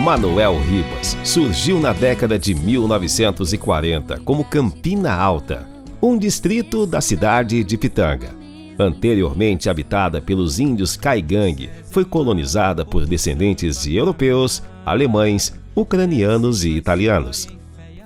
Manoel Ribas surgiu na década de 1940 como Campina Alta, um distrito da cidade de Pitanga. Anteriormente habitada pelos índios Caigangue, foi colonizada por descendentes de europeus, alemães, ucranianos e italianos.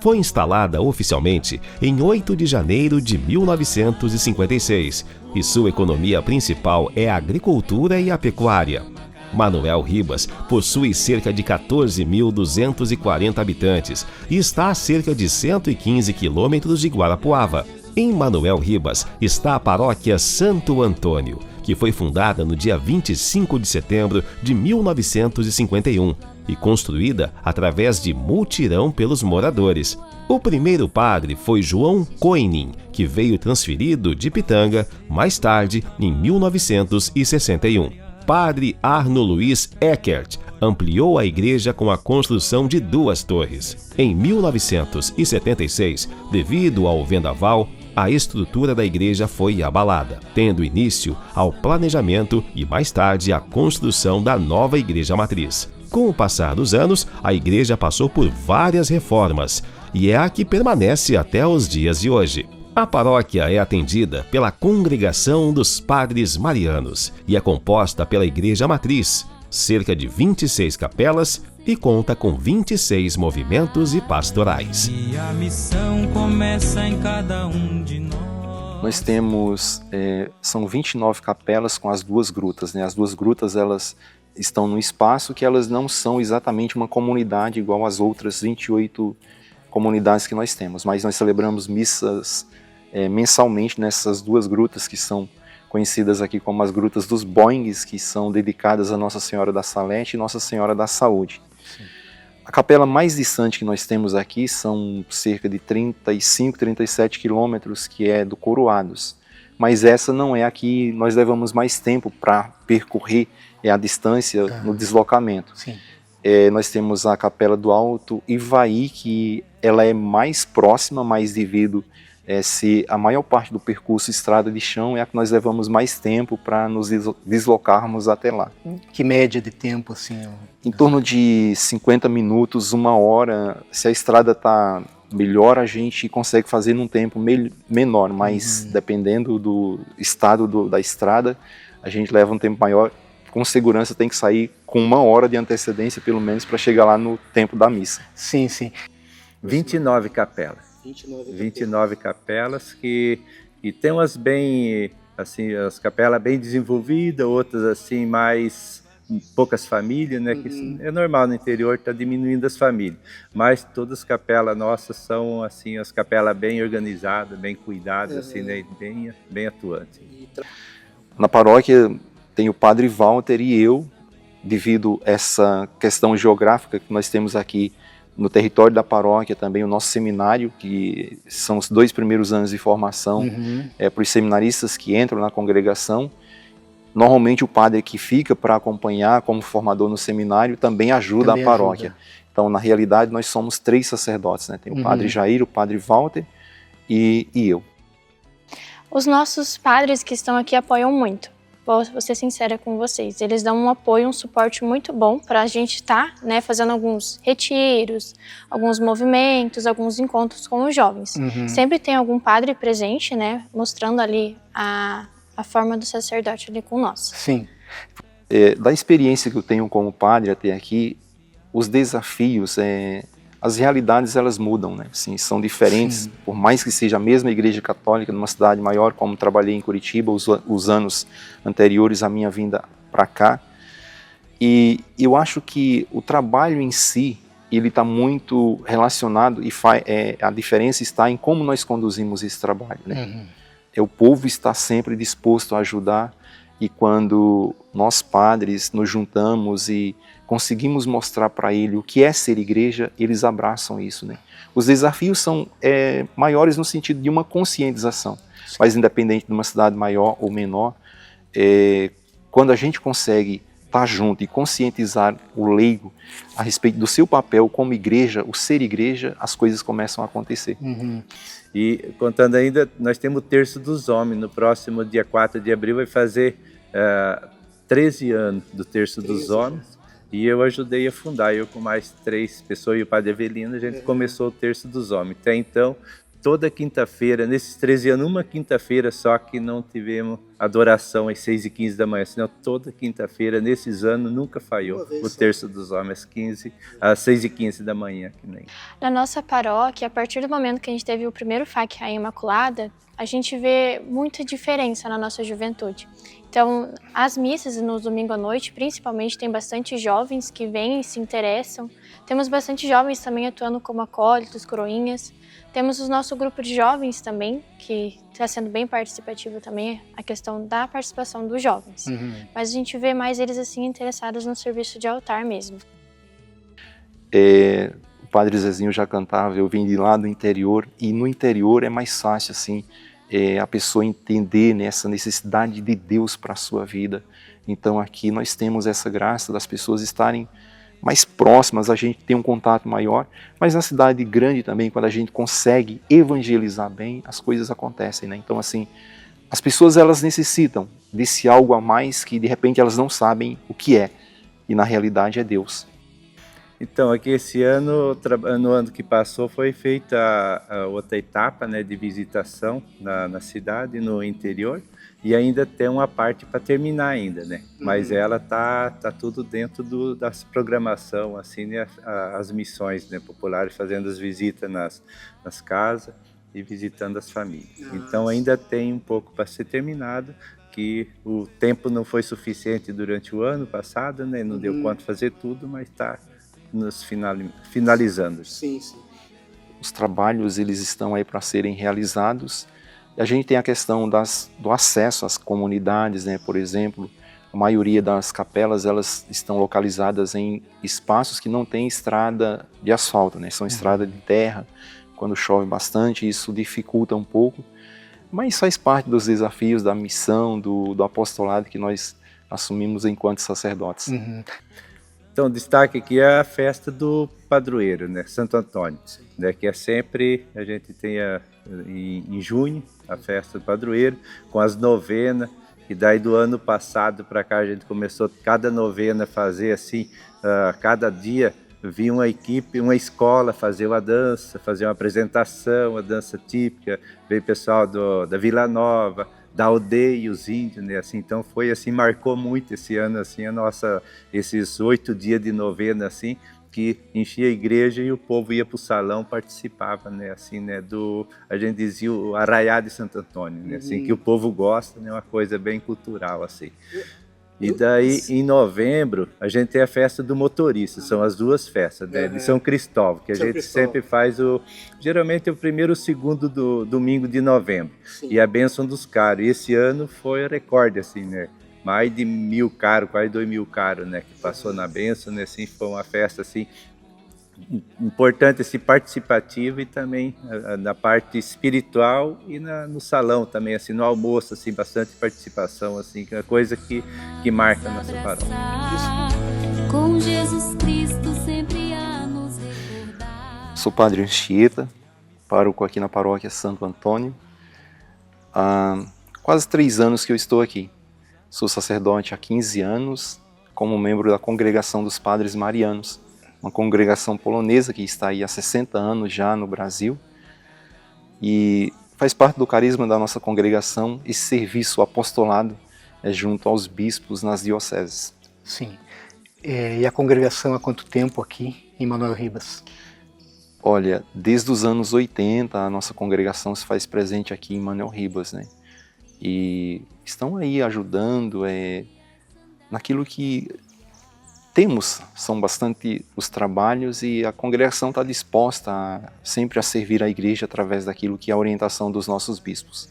Foi instalada oficialmente em 8 de janeiro de 1956 e sua economia principal é a agricultura e a pecuária. Manoel Ribas possui cerca de 14.240 habitantes e está a cerca de 115 quilômetros de Guarapuava. Em Manoel Ribas está a paróquia Santo Antônio, que foi fundada no dia 25 de setembro de 1951 e construída através de mutirão pelos moradores. O primeiro padre foi João Coinin, que veio transferido de Pitanga mais tarde, em 1961. Padre Arno Luiz Eckert ampliou a igreja com a construção de 2 torres. Em 1976, devido ao vendaval, a estrutura da igreja foi abalada, tendo início ao planejamento e mais tarde a construção da nova igreja matriz. Com o passar dos anos, a igreja passou por várias reformas e é a que permanece até os dias de hoje. A paróquia é atendida pela Congregação dos Padres Marianos e é composta pela Igreja Matriz, cerca de 26 capelas e conta com 26 movimentos e pastorais. E a missão começa em cada um de nós. Nós temos, são 29 capelas com as 2 grutas, né? As 2 grutas, elas estão num espaço que elas não são exatamente uma comunidade igual às outras 28 comunidades que nós temos, mas nós celebramos missas mensalmente nessas 2 grutas que são conhecidas aqui como as Grutas dos Boings, que são dedicadas a Nossa Senhora da Salete e Nossa Senhora da Saúde. Sim. A capela mais distante que nós temos aqui são cerca de 35, 37 quilômetros, que é do Coroados. Mas essa não é a que nós levamos mais tempo para percorrer a distância no deslocamento. Sim. Nós temos a Capela do Alto Ivaí, que ela é mais próxima, mas devido se a maior parte do percurso estrada de chão é a que nós levamos mais tempo para nos deslocarmos até lá. Que média de tempo assim? Em torno de 50 minutos, 1 hora. Se a estrada está melhor, a gente consegue fazer num tempo menor, mas dependendo do estado da estrada, a gente leva um tempo maior. Com segurança tem que sair com 1 hora de antecedência, pelo menos, para chegar lá no tempo da missa. Sim, sim. 29 capelas. 29 capelas que tem umas bem, assim, as capelas bem desenvolvidas, outras assim mais poucas famílias, né? Que é normal no interior, está diminuindo as famílias, mas todas as capelas nossas são assim, as capelas bem organizadas, bem cuidadas, assim, né? Bem atuantes. Na paróquia tem o Padre Walter e eu, devido a essa questão geográfica que nós temos aqui no território da paróquia, também o nosso seminário, que são os 2 primeiros anos de formação para os seminaristas que entram na congregação. Normalmente o padre que fica para acompanhar como formador no seminário também ajuda a paróquia. Então, na realidade, nós somos 3 sacerdotes, né? Tem o Padre Jair, o Padre Walter e eu. Os nossos padres que estão aqui apoiam muito. Vou ser sincera com vocês, eles dão um apoio, um suporte muito bom para a gente estar, né, fazendo alguns retiros, alguns movimentos, alguns encontros com os jovens. Sempre tem algum padre presente, né, mostrando ali a forma do sacerdote ali com nós. Sim. Da experiência que eu tenho como padre até aqui, os desafios, as realidades elas mudam, né? Assim, são diferentes. Sim. Por mais que seja a mesma igreja católica numa cidade maior, como trabalhei em Curitiba os anos anteriores à minha vinda para cá. E eu acho que o trabalho em si, ele está muito relacionado e a diferença está em como nós conduzimos esse trabalho, né? O povo está sempre disposto a ajudar, e quando nós padres nos juntamos e conseguimos mostrar para ele o que é ser igreja, eles abraçam isso, né? Os desafios são maiores no sentido de uma conscientização, mas independente de uma cidade maior ou menor, quando a gente consegue estar junto e conscientizar o leigo a respeito do seu papel como igreja, o ser igreja, as coisas começam a acontecer. E contando ainda, nós temos o Terço dos Homens, no próximo dia 4 de abril vai fazer 13 anos do Terço dos Homens. E eu ajudei a fundar, eu com mais 3 pessoas e o padre Avelino, a gente começou o Terço dos Homens. Até então, toda quinta-feira, nesses 13 anos, uma quinta-feira só que não tivemos adoração às 6h15 da manhã, senão toda quinta-feira, nesses anos, nunca falhou o Terço dos Homens, às 6h15 da manhã. Que nem. Na nossa paróquia, a partir do momento que a gente teve o primeiro FAC Rainha Imaculada, a gente vê muita diferença na nossa juventude. Então, as missas no domingo à noite, principalmente, tem bastante jovens que vêm e se interessam. Temos bastante jovens também atuando como acólitos, coroinhas. Temos o nosso grupo de jovens também, que está sendo bem participativo também, a questão da participação dos jovens. Mas a gente vê mais eles assim interessados no serviço de altar mesmo. O Padre Zezinho já cantava, eu vim de lá do interior, e no interior é mais fácil assim, a pessoa entender, né, essa necessidade de Deus para a sua vida. Então aqui nós temos essa graça das pessoas estarem mais próximas, a gente tem um contato maior, mas na cidade grande também, quando a gente consegue evangelizar bem, as coisas acontecem, né? Então assim, as pessoas elas necessitam desse algo a mais que de repente elas não sabem o que é, e na realidade é Deus. Então, aqui esse ano, no ano que passou, foi feita a outra etapa, né, de visitação na cidade, no interior, e ainda tem uma parte para terminar ainda, né? Mas ela tá tudo dentro das programação, assim, né, as missões, né, populares, fazendo as visitas nas casas e visitando as famílias. Então ainda tem um pouco para ser terminado, que o tempo não foi suficiente durante o ano passado, né? Não deu conta de fazer tudo, mas está nos finalizando. Sim, sim. Os trabalhos eles estão aí para serem realizados. E a gente tem a questão do acesso às comunidades, né? Por exemplo, a maioria das capelas elas estão localizadas em espaços que não têm estrada de asfalto, né? São estrada de terra. Quando chove bastante, isso dificulta um pouco, mas faz parte dos desafios da missão, do apostolado que nós assumimos enquanto sacerdotes. Então, destaque aqui é a festa do padroeiro, né, Santo Antônio, né, que é sempre, a gente tem em junho, a festa do padroeiro, com as novenas, e daí do ano passado para cá a gente começou cada novena a fazer assim, cada dia vinha uma equipe, uma escola fazer uma dança, fazer uma apresentação, uma dança típica, veio pessoal da Vila Nova, da aldeia, os índios, né? Assim, então foi assim, marcou muito esse ano assim esses 8 dias de novena assim, que enchia a igreja e o povo ia para o salão, participava, né? Assim, né? A gente dizia o Arraiá de Santo Antônio, né? Assim, que o povo gosta, né? Uma coisa bem cultural assim. E daí, em novembro, a gente tem a festa do motorista, são as duas festas, né, de São Cristóvão, que a gente sempre faz geralmente é o primeiro ou segundo domingo de novembro, e a bênção dos caros. E esse ano foi recorde, assim, né, mais de 1.000 caros, quase 2.000 caros, né, que passou na bênção, né, assim, foi uma festa, assim, importante, assim, participativa e também na parte espiritual e no salão também, assim, no almoço, assim, bastante participação, assim, que é uma coisa que marca a nossa paróquia. Com Jesus Cristo sempre a nos recordar. Sou Padre Anchieta, pároco aqui na paróquia Santo Antônio. Há quase 3 anos que eu estou aqui. Sou sacerdote há 15 anos, como membro da Congregação dos Padres Marianos, uma congregação polonesa que está aí há 60 anos já no Brasil, e faz parte do carisma da nossa congregação esse serviço apostolado junto aos bispos nas dioceses. Sim. E a congregação há quanto tempo aqui em Manuel Ribas? Olha, desde os anos 80 a nossa congregação se faz presente aqui em Manuel Ribas, né? E estão aí ajudando naquilo que temos, são bastante os trabalhos, e a congregação está disposta sempre a servir a igreja através daquilo que é a orientação dos nossos bispos.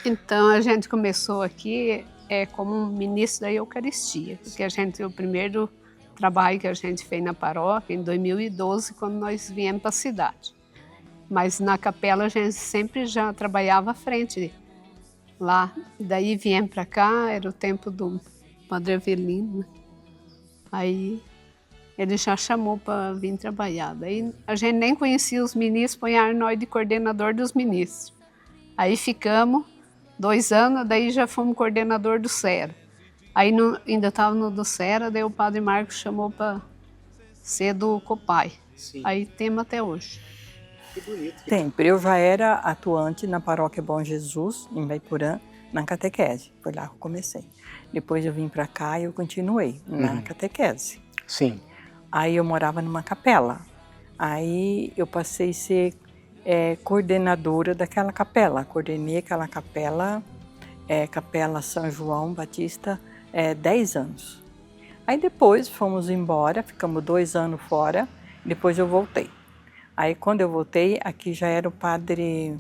Então a gente começou aqui como ministro da Eucaristia, porque o primeiro trabalho que a gente fez na paróquia em 2012, quando nós viemos para a cidade. Mas na capela a gente sempre já trabalhava à frente lá. Daí viemos para cá, era o tempo do Padre Avelino, né? Aí ele já chamou para vir trabalhar. Daí a gente nem conhecia os ministros, põe nós de coordenador dos ministros. Aí ficamos 2 anos, daí já fomos coordenador do CERA. Aí ainda estava no do Sera, daí o padre Marcos chamou para ser do Copai. Sim. Aí temos até hoje. Que bonito. Sempre. Eu já era atuante na Paróquia Bom Jesus, em Baiporã, na catequese. Foi lá que eu comecei. Depois eu vim para cá e eu continuei na catequese. Sim. Aí eu morava numa capela. Aí eu passei a ser coordenadora daquela capela. Coordenei aquela capela, Capela São João Batista, 10 anos. Aí depois fomos embora, ficamos 2 anos fora, depois eu voltei. Aí quando eu voltei, aqui já era o padre,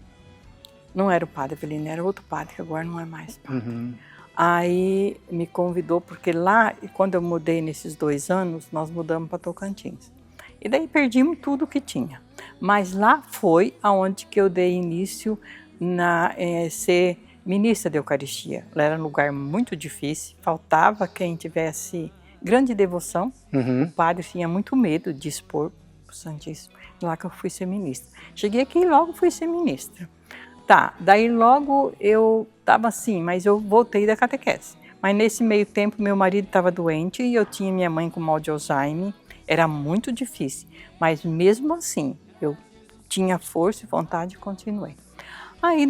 não era o padre Avelino, era outro padre, que agora não é mais padre. Uhum. Aí me convidou, porque lá, quando eu mudei nesses 2 anos, nós mudamos para Tocantins. E daí perdimos tudo que tinha. Mas lá foi aonde que eu dei início na ser ministra da Eucaristia. Lá era um lugar muito difícil, faltava quem tivesse grande devoção. Uhum. O padre tinha muito medo de expor o Santíssimo. Lá que eu fui ser ministra. Cheguei aqui e logo fui ser ministra. Tá, daí logo eu estava assim, mas eu voltei da catequese. Mas nesse meio tempo meu marido estava doente e eu tinha minha mãe com mal de Alzheimer. Era muito difícil, mas mesmo assim eu tinha força e vontade e continuei. Aí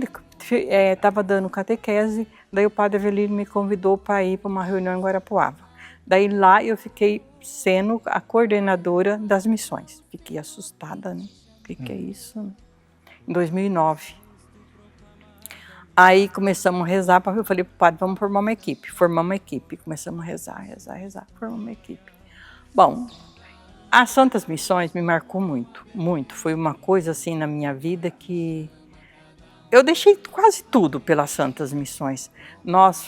estava dando catequese, daí o padre Avelino me convidou para ir para uma reunião em Guarapuava. Daí lá eu fiquei sendo a coordenadora das missões. Fiquei assustada, né? O que é isso? Em 2009. Aí começamos a rezar, eu falei para o padre, vamos formar uma equipe. Formamos uma equipe, começamos a rezar, formamos uma equipe. Bom, as Santas Missões me marcou muito, muito. Foi uma coisa assim na minha vida que eu deixei quase tudo pelas Santas Missões. Nós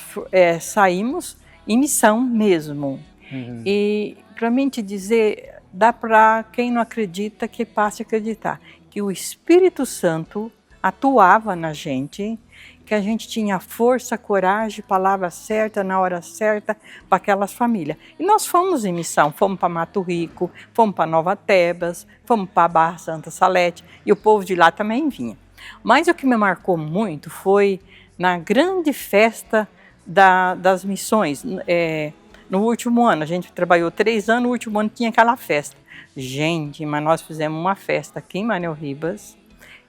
saímos em missão mesmo. Uhum. E para mim te dizer, dá para quem não acredita que passe a acreditar, que o Espírito Santo atuava na gente, que a gente tinha força, coragem, palavra certa, na hora certa, para aquelas famílias. E nós fomos em missão, fomos para Mato Rico, fomos para Nova Tebas, fomos para Barra Santa Salete, e o povo de lá também vinha. Mas o que me marcou muito foi na grande festa das missões. No último ano, a gente trabalhou 3 anos, no último ano tinha aquela festa. Gente, mas nós fizemos uma festa aqui em Manuel Ribas,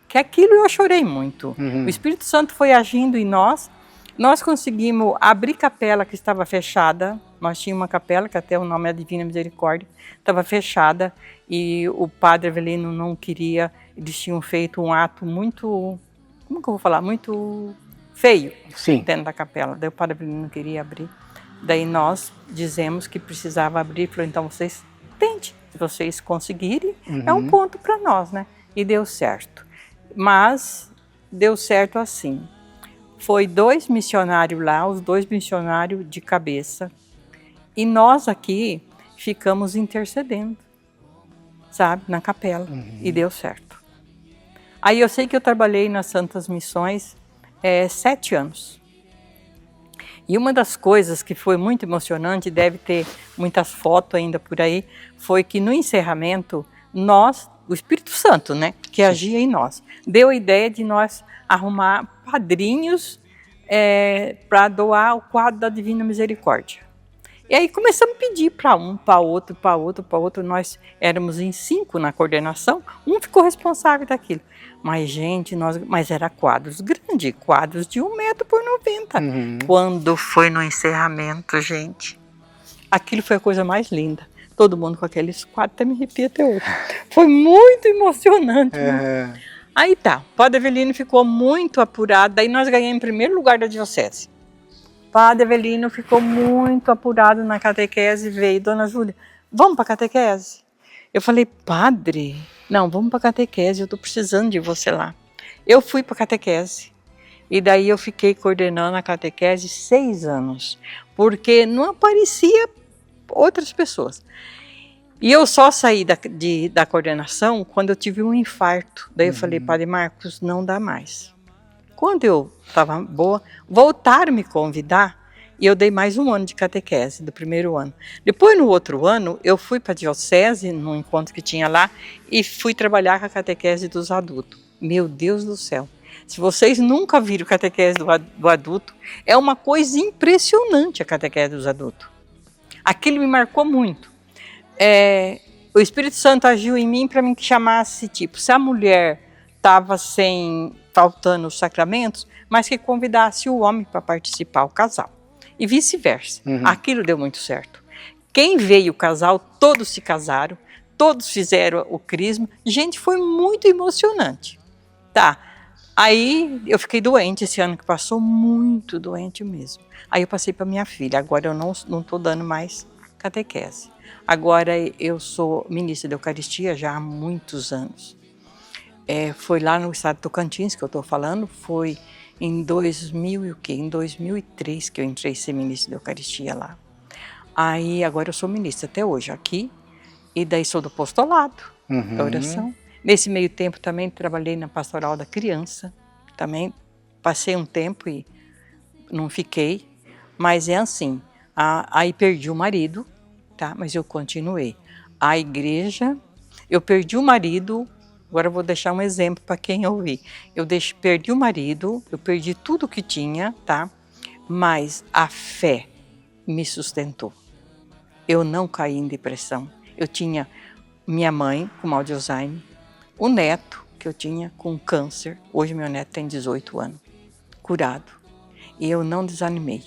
que aquilo eu chorei muito. Uhum. O Espírito Santo foi agindo em nós. Nós conseguimos abrir capela que estava fechada. Nós tínhamos uma capela, que até o nome é Divina Misericórdia, estava fechada. E o padre Avelino não queria, eles tinham feito um ato muito, como que eu vou falar, muito feio. Sim. Dentro da capela. Daí o padre Avelino não queria abrir. Daí nós dizemos que precisava abrir. Falou, então vocês tentem. Se vocês conseguirem, é um ponto para nós, né? E deu certo. Mas deu certo assim. Foi 2 missionários lá, os 2 missionários de cabeça. E nós aqui ficamos intercedendo, sabe, na capela. E deu certo. Aí eu sei que eu trabalhei nas Santas Missões 7 anos. E uma das coisas que foi muito emocionante, deve ter muitas fotos ainda por aí, foi que no encerramento, o Espírito Santo, né, que agia em nós, deu a ideia de nós arrumar padrinhos para doar o quadro da Divina Misericórdia. E aí começamos a pedir para um, para outro, para outro, para outro. Nós éramos em 5 na coordenação, um ficou responsável daquilo. Mas, gente, mas era quadros grandes, quadros de 1 metro por 90. Quando foi no encerramento, gente, aquilo foi a coisa mais linda. Todo mundo com aqueles quadros, até me arrepia até hoje. Foi muito emocionante. Né? Aí tá, o padre Avelino ficou muito apurado, daí nós ganhamos em primeiro lugar da diocese. O padre Avelino ficou muito apurado na catequese, veio, Dona Júlia, vamos para a catequese? Eu falei, padre, não, vamos para a catequese, eu estou precisando de você lá. Eu fui para a catequese, e daí eu fiquei coordenando a catequese 6 anos, porque não aparecia outras pessoas. E eu só saí da coordenação quando eu tive um infarto. Daí eu falei, padre Marcos, não dá mais. Quando eu estava boa, voltaram a me convidar e eu dei mais 1 ano de catequese, do primeiro ano. Depois, no outro ano, eu fui para a diocese, num encontro que tinha lá, e fui trabalhar com a catequese dos adultos. Meu Deus do céu! Se vocês nunca viram catequese do adulto, é uma coisa impressionante a catequese dos adultos. Aquilo me marcou muito. O Espírito Santo agiu em mim para me chamasse, tipo, se a mulher estava faltando os sacramentos, mas que convidasse o homem para participar, o casal. E vice-versa. Aquilo deu muito certo. Quem veio o casal, todos se casaram, todos fizeram o crisma. Gente, foi muito emocionante. Tá. Aí eu fiquei doente esse ano que passou, muito doente mesmo. Aí eu passei para minha filha. Agora eu não estou dando mais catequese. Agora eu sou ministra da Eucaristia já há muitos anos. Foi lá no estado de Tocantins que eu estou falando, foi em 2003 que eu entrei a ser ministra da Eucaristia lá. Aí agora eu sou ministra até hoje aqui, e daí sou do apostolado, da oração. Nesse meio tempo também trabalhei na pastoral da criança, também passei um tempo e não fiquei, mas é assim, aí perdi o marido, tá? Mas eu continuei. A igreja, eu perdi o marido. Agora eu vou deixar um exemplo para quem ouvir. Perdi o marido, eu perdi tudo que tinha, tá? Mas a fé me sustentou. Eu não caí em depressão. Eu tinha minha mãe com mal de Alzheimer, o neto que eu tinha com câncer. Hoje meu neto tem 18 anos, curado. E eu não desanimei.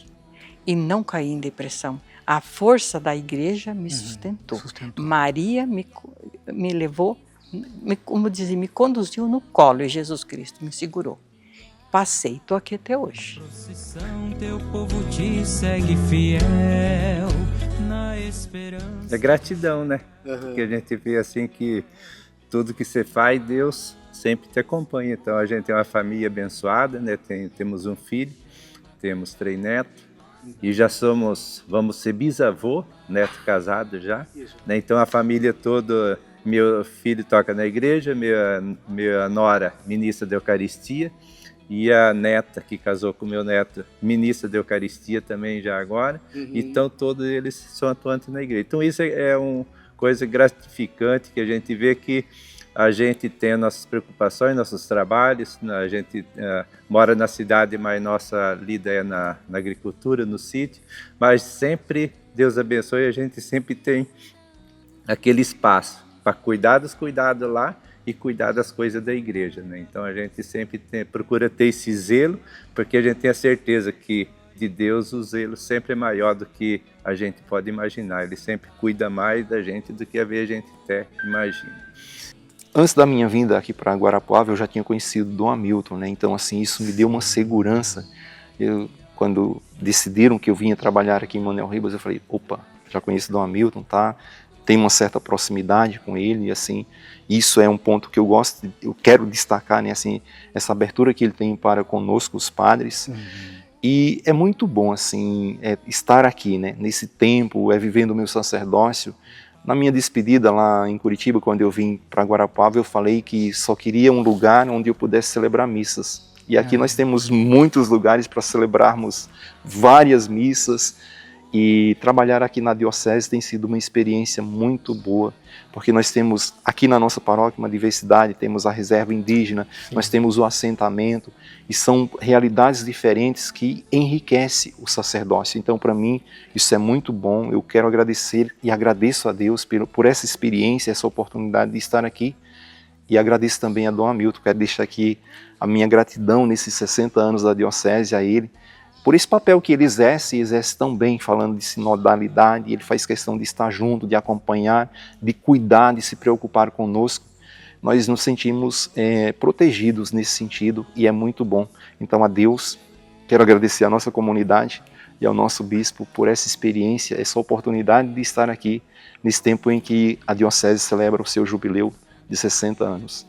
E não caí em depressão. A força da igreja me sustentou. Maria me levou, como dizia, me conduziu no colo, e Jesus Cristo me segurou. Passei, estou aqui até hoje. Teu povo te segue fiel na esperança. É gratidão, né? Que a gente vê assim que tudo que você faz, Deus sempre te acompanha. Então a gente é uma família abençoada, né? Temos um filho, temos 3 netos. E já vamos ser bisavô, neto casado já. Né? Então a família toda, meu filho toca na igreja, minha nora, ministra da Eucaristia, e a neta que casou com meu neto, ministra da Eucaristia também já agora. Então todos eles são atuantes na igreja. Então isso é uma coisa gratificante, que a gente vê que a gente tem nossas preocupações, nossos trabalhos, a gente mora na cidade, mas nossa lida é na agricultura, no sítio, mas sempre, Deus abençoe, a gente sempre tem aquele espaço para cuidar dos cuidados lá e cuidar das coisas da igreja, né? Então a gente sempre procura ter esse zelo, porque a gente tem a certeza que de Deus o zelo sempre é maior do que a gente pode imaginar. Ele sempre cuida mais da gente do que a gente até imagina. Antes da minha vinda aqui para Guarapuava, eu já tinha conhecido Dom Hamilton, né? Então, assim, isso me deu uma segurança. Quando decidiram que eu vinha trabalhar aqui em Manuel Ribas, eu falei, opa, já conheço Dom Hamilton, tá? Tem uma certa proximidade com ele, e assim, isso é um ponto que eu quero destacar, né? Assim, essa abertura que ele tem para conosco, os padres. E é muito bom, assim, estar aqui, né? Nesse tempo, vivendo o meu sacerdócio. Na minha despedida lá em Curitiba, quando eu vim para Guarapuava, eu falei que só queria um lugar onde eu pudesse celebrar missas. E aqui nós temos muitos lugares para celebrarmos várias missas, e trabalhar aqui na diocese tem sido uma experiência muito boa, porque nós temos aqui na nossa paróquia uma diversidade, temos a reserva indígena, nós temos o assentamento, e são realidades diferentes que enriquecem o sacerdócio. Então, para mim, isso é muito bom. Eu quero agradecer e agradeço a Deus por essa experiência, essa oportunidade de estar aqui, e agradeço também a Dom Hamilton. Quero deixar aqui a minha gratidão nesses 60 anos da diocese a ele, por esse papel que ele exerce tão bem, falando de sinodalidade. Ele faz questão de estar junto, de acompanhar, de cuidar, de se preocupar conosco. Nós nos sentimos protegidos nesse sentido, e é muito bom. Então, a Deus, quero agradecer à nossa comunidade e ao nosso bispo por essa experiência, essa oportunidade de estar aqui nesse tempo em que a diocese celebra o seu jubileu de 60 anos.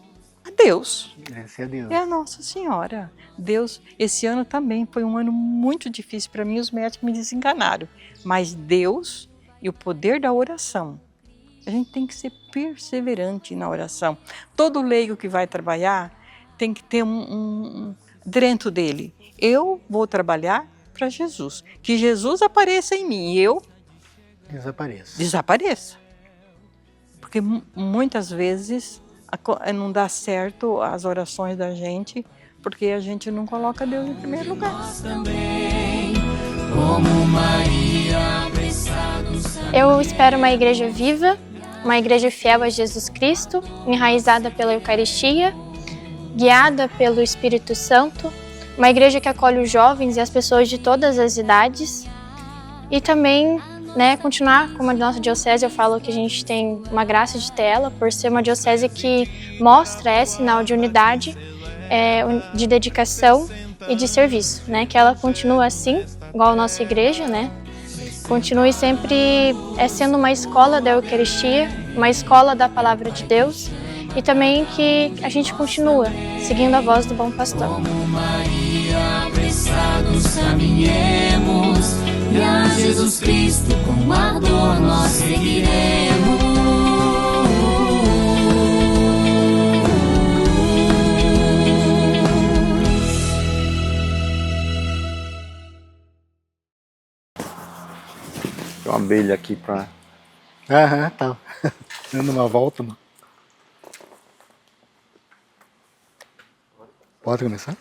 Deus. Esse é Deus. É a Nossa Senhora. Deus, esse ano também foi um ano muito difícil para mim, os médicos me desenganaram. Mas Deus e o poder da oração. A gente tem que ser perseverante na oração. Todo leigo que vai trabalhar tem que ter dentro dele. Eu vou trabalhar para Jesus. Que Jesus apareça em mim e eu desapareça. Porque muitas vezes não dá certo as orações da gente, porque a gente não coloca Deus em primeiro lugar. Eu espero uma igreja viva, uma igreja fiel a Jesus Cristo, enraizada pela Eucaristia, guiada pelo Espírito Santo, uma igreja que acolhe os jovens e as pessoas de todas as idades e também, né, continuar como a nossa diocese. Eu falo que a gente tem uma graça de ter ela por ser uma diocese que mostra, sinal de unidade, de dedicação e de serviço, né, que ela continua assim, igual a nossa igreja, né, continue sempre sendo uma escola da Eucaristia, uma escola da Palavra de Deus, e também que a gente continua seguindo a voz do bom pastor. Como Maria, apressados caminhemos, e a Jesus Cristo com ardor nós seguiremos. Tem uma abelha aqui para... Aham, tá. Dando uma volta, mano. Pode começar?